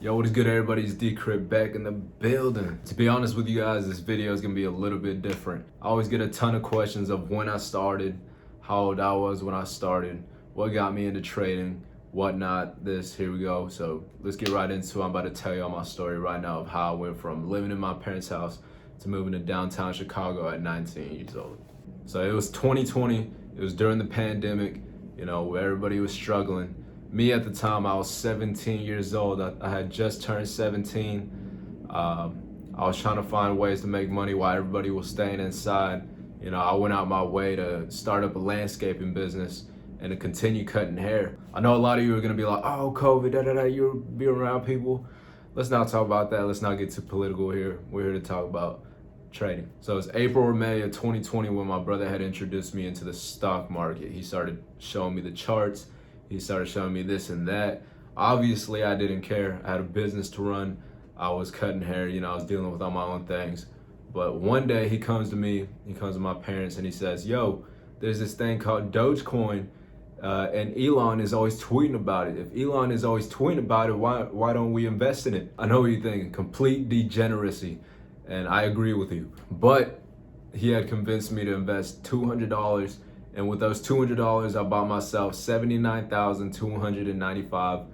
Yo, what is good, everybody? It's Decrypt back in the building. To be honest with you guys, this video is gonna be a little bit different. I always get a ton of questions of when I started, how old I was when I started, what got me into trading, whatnot, here we go. So let's get right into it. I'm about to tell you all my story right now of how I went from living in my parents' house to moving to downtown Chicago at 19 years old. So it was 2020, it was during the pandemic, where everybody was struggling. Me at the time, I was 17 years old. I had just turned 17. I was trying to find ways to make money while everybody was staying inside. I went out my way to start up a landscaping business and to continue cutting hair. I know a lot of you are gonna be like, oh, COVID, you're being around people. Let's not talk about that. Let's not get too political here. We're here to talk about trading. So it's April or May of 2020 when my brother had introduced me into the stock market. He started showing me the charts. He started showing me this and that. Obviously, I didn't care. I had a business to run. I was cutting hair, I was dealing with all my own things. But one day he comes to me, he comes to my parents and he says, yo, there's this thing called Dogecoin and Elon is always tweeting about it. If Elon is always tweeting about it, why don't we invest in it? I know what you're thinking, complete degeneracy. And I agree with you. But he had convinced me to invest $200. And with those $200, I bought myself 79,295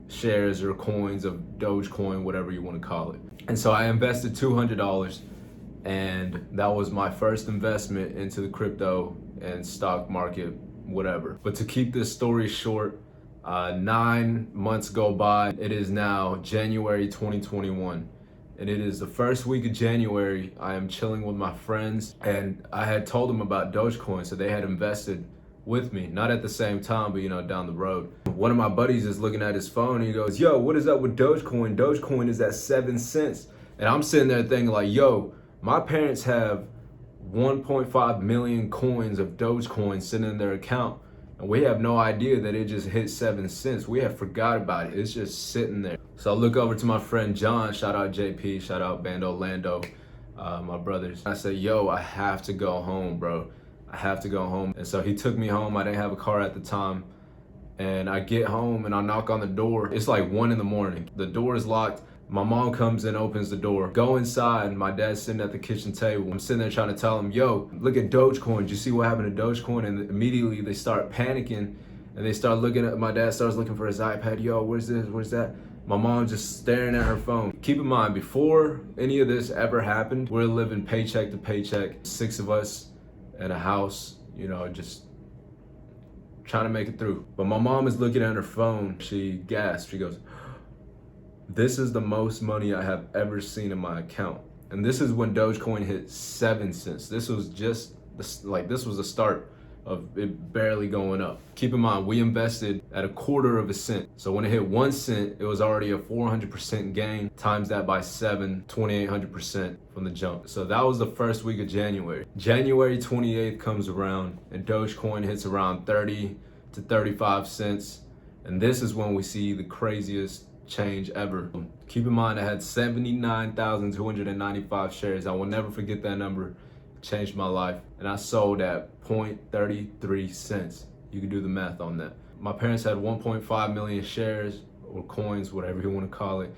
shares or coins of Dogecoin, whatever you want to call it. And so I invested $200, and that was my first investment into the crypto and stock market, whatever. But to keep this story short, 9 months go by. It is now January 2021. And it is the first week of January. I am chilling with my friends, and I had told them about Dogecoin, so they had invested with me, not at the same time, but down the road. One of my buddies is looking at his phone and he goes, yo, what is up with Dogecoin? Dogecoin is at 7 cents. And I'm sitting there thinking like, yo, my parents have 1.5 million coins of Dogecoin sitting in their account. And we have no idea that it just hit 7 cents. We have forgot about it. It's just sitting there. So I look over to my friend John, shout out JP, shout out Bando Lando, my brothers. I say, yo, I have to go home, bro. I have to go home. And so he took me home. I didn't have a car at the time. And I get home and I knock on the door. It's like 1 a.m. The door is locked. My mom comes and opens the door. Go inside. My dad's sitting at the kitchen table. I'm sitting there trying to tell him, yo, look at Dogecoin. Did you see what happened to Dogecoin? And immediately they start panicking and they start looking at, my dad starts looking for his iPad. Yo, where's this? Where's that? My mom just staring at her phone. Keep in mind, before any of this ever happened, we're living paycheck to paycheck. 6 of us in a house, just trying to make it through. But my mom is looking at her phone. She gasped. She goes, this is the most money I have ever seen in my account. And this is when Dogecoin hit 7 cents. This was just, this was the start of it barely going up. Keep in mind, we invested at 1/4 cent. So when it hit 1 cent, it was already a 400% gain. Times that by 7, 2,800% from the jump. So that was the first week of January. January 28th comes around and Dogecoin hits around 30 to 35 cents. And this is when we see the craziest change ever. Keep in mind, I had 79,295 shares. I will never forget that number. It changed my life. And I sold at 0.33 cents. You can do the math on that. My parents had 1.5 million shares or coins, whatever you want to call it.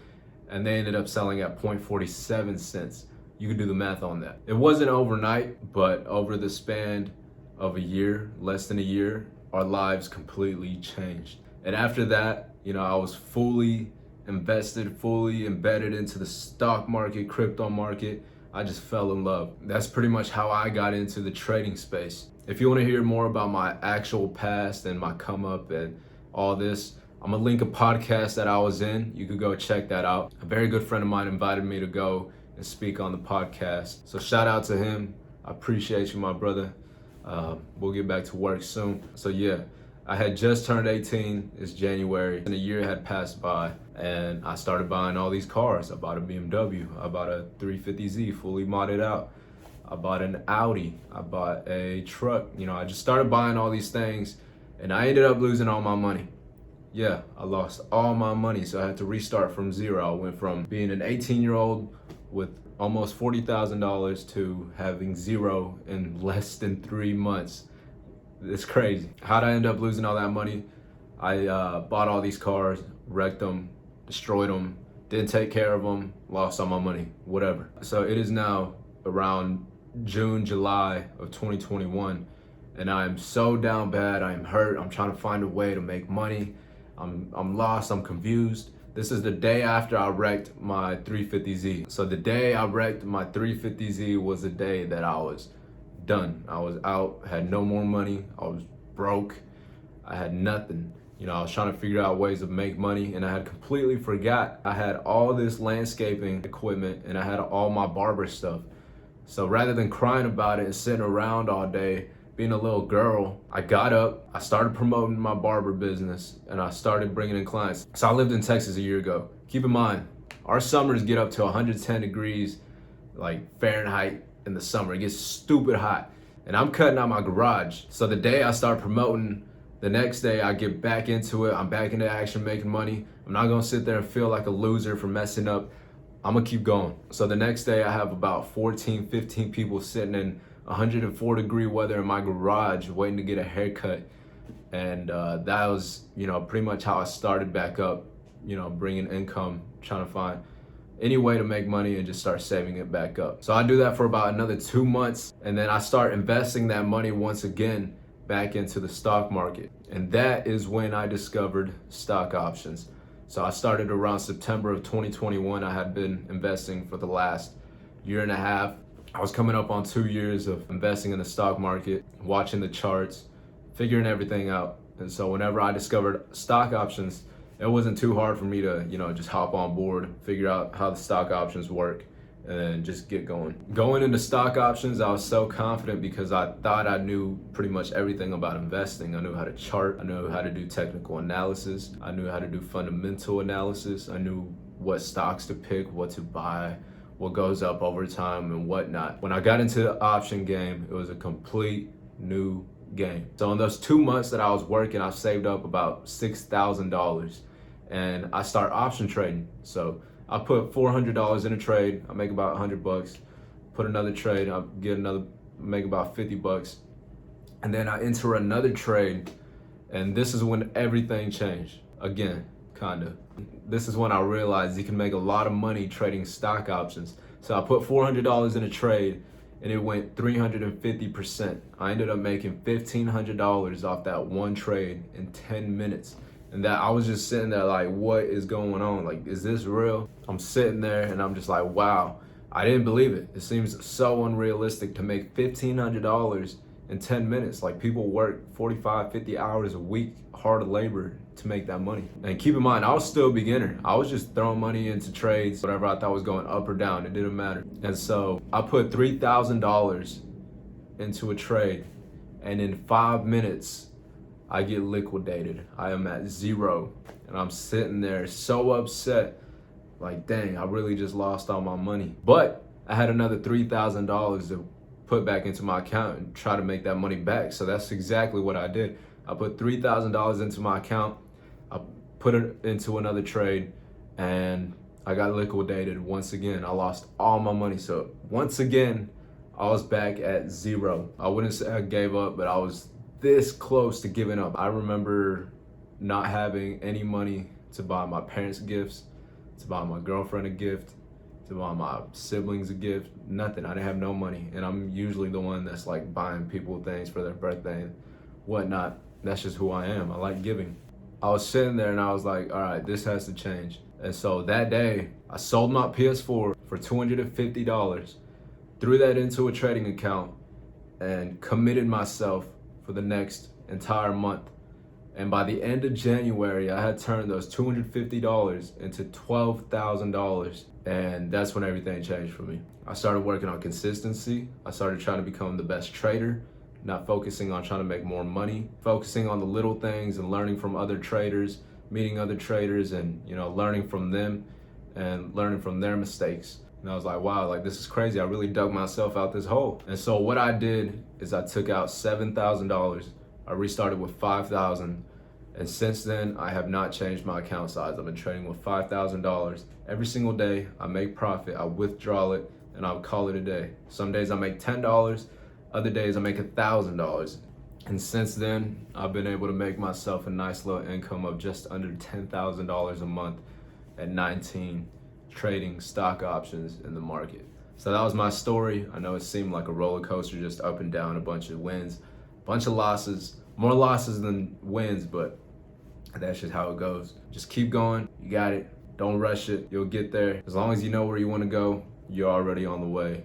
And they ended up selling at 0.47 cents. You can do the math on that. It wasn't overnight, but over the span of a year, less than a year, our lives completely changed. And after that, I was fully invested, fully embedded into the stock market, crypto market. I just fell in love. That's pretty much how I got into the trading space. If you want to hear more about my actual past and my come up and all this, I'm gonna link a podcast that I was in. You could go check that out. A very good friend of mine invited me to go and speak on the podcast. So shout out to him. I appreciate you, my brother. We'll get back to work soon. So yeah, I had just turned 18, it's January, and a year had passed by, and I started buying all these cars. I bought a BMW, I bought a 350Z fully modded out. I bought an Audi, I bought a truck. I just started buying all these things, and I ended up losing all my money. Yeah, I lost all my money, so I had to restart from zero. I went from being an 18-year-old with almost $40,000 to having zero in less than 3 months. It's crazy. How'd I end up losing all that money? I bought all these cars, wrecked them, destroyed them, didn't take care of them, lost all my money, whatever. So it is now around June, July of 2021, and I am so down bad. I am hurt. I'm trying to find a way to make money. I'm lost. I'm confused. This is the day after I wrecked my 350Z. So the day I wrecked my 350Z was the day that I was done. I was out, had no more money. I was broke. I had nothing. You know, I was trying to figure out ways to make money, and I had completely forgot I had all this landscaping equipment and I had all my barber stuff. So rather than crying about it and sitting around all day being a little girl, I got up, I started promoting my barber business, and I started bringing in clients. So I lived in Texas a year ago. Keep in mind, our summers get up to 110 degrees, like Fahrenheit in the summer. It gets stupid hot. And I'm cutting out my garage. So the day I start promoting, the next day I get back into it. I'm back into action, making money. I'm not gonna sit there and feel like a loser for messing up. I'm gonna keep going. So the next day I have about 14, 15 people sitting in 104-degree weather in my garage waiting to get a haircut. And that was, you know, pretty much how I started back up, you know, bringing income, trying to find any way to make money and just start saving it back up. So I do that for about another 2 months, and then I start investing that money once again back into the stock market. And that is when I discovered stock options. So I started around September of 2021. I had been investing for the last year and a half. I was coming up on 2 years of investing in the stock market, watching the charts, figuring everything out. And so whenever I discovered stock options, it wasn't too hard for me to, you know, just hop on board, figure out how the stock options work, and then just get going. Going into stock options, I was so confident because I thought I knew pretty much everything about investing. I knew how to chart, I knew how to do technical analysis, I knew how to do fundamental analysis, I knew what stocks to pick, what to buy, what goes up over time and whatnot. When I got into the option game, it was a complete new game. So in those 2 months that I was working, I saved up about $6,000 and I start option trading. So I put $400 in a trade, I make about $100. Put another trade, I make about $50. And then I enter another trade, and this is when everything changed. Again, kinda. This is when I realized you can make a lot of money trading stock options. So I put $400 in a trade and it went 350%. I ended up making $1,500 off that one trade in 10 minutes. And that I was just sitting there like, what is going on? Like, is this real? I'm sitting there and I'm just like, wow, I didn't believe it. It seems so unrealistic to make $1,500 in 10 minutes. Like, people work 45, 50 hours a week, hard labor to make that money. And keep in mind, I was still a beginner. I was just throwing money into trades, whatever I thought was going up or down, it didn't matter. And so I put $3,000 into a trade, and in 5 minutes, I get liquidated. I am at zero, and I'm sitting there so upset, like, dang, I really just lost all my money. But I had another $3,000 to put back into my account and try to make that money back. So that's exactly what I did. I put $3,000 into my account, I put it into another trade, and I got liquidated once again. I lost all my money. So once again, I was back at zero. I wouldn't say I gave up, but I was this close to giving up. I remember not having any money to buy my parents gifts, to buy my girlfriend a gift, to buy my siblings a gift, nothing. I didn't have no money. And I'm usually the one that's like buying people things for their birthday and whatnot. That's just who I am. I like giving. I was sitting there and I was like, all right, this has to change. And so that day, I sold my PS4 for $250, threw that into a trading account, and committed myself for the next entire month. And by the end of January, I had turned those $250 into $12,000. And that's when everything changed for me. I started working on consistency. I started trying to become the best trader, not focusing on trying to make more money, focusing on the little things and learning from other traders, meeting other traders and, you know, learning from them and learning from their mistakes. And I was like, wow, like, this is crazy. I really dug myself out this hole. And so what I did is I took out $7,000. I restarted with $5,000. And since then, I have not changed my account size. I've been trading with $5,000. Every single day, I make profit, I withdraw it, and I'll call it a day. Some days I make $10, other days I make $1,000. And since then, I've been able to make myself a nice little income of just under $10,000 a month at 19. trading stock options in the market. So that was my story. I know it seemed like a roller coaster, just up and down, a bunch of wins, a bunch of losses, more losses than wins, but that's just how it goes. Just keep going. You got it. Don't rush it. You'll get there. As long as you know where you want to go, you're already on the way.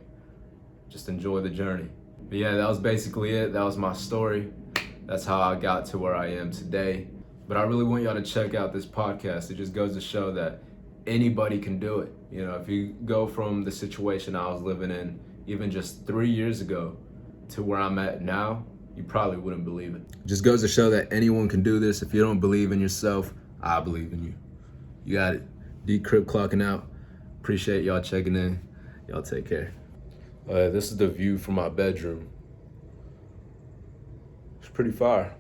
Just enjoy the journey. But yeah, that was basically it. That was my story. That's how I got to where I am today. But I really want y'all to check out this podcast. It just goes to show that anybody can do it. You know, if you go from the situation I was living in even just 3 years ago to where I'm at now, you probably wouldn't believe it. It just goes to show that anyone can do this. If you don't believe in yourself, I believe in you. You got it. Decrypt clocking out. Appreciate y'all checking in. Y'all take care. This is the view from my bedroom. It's pretty fire.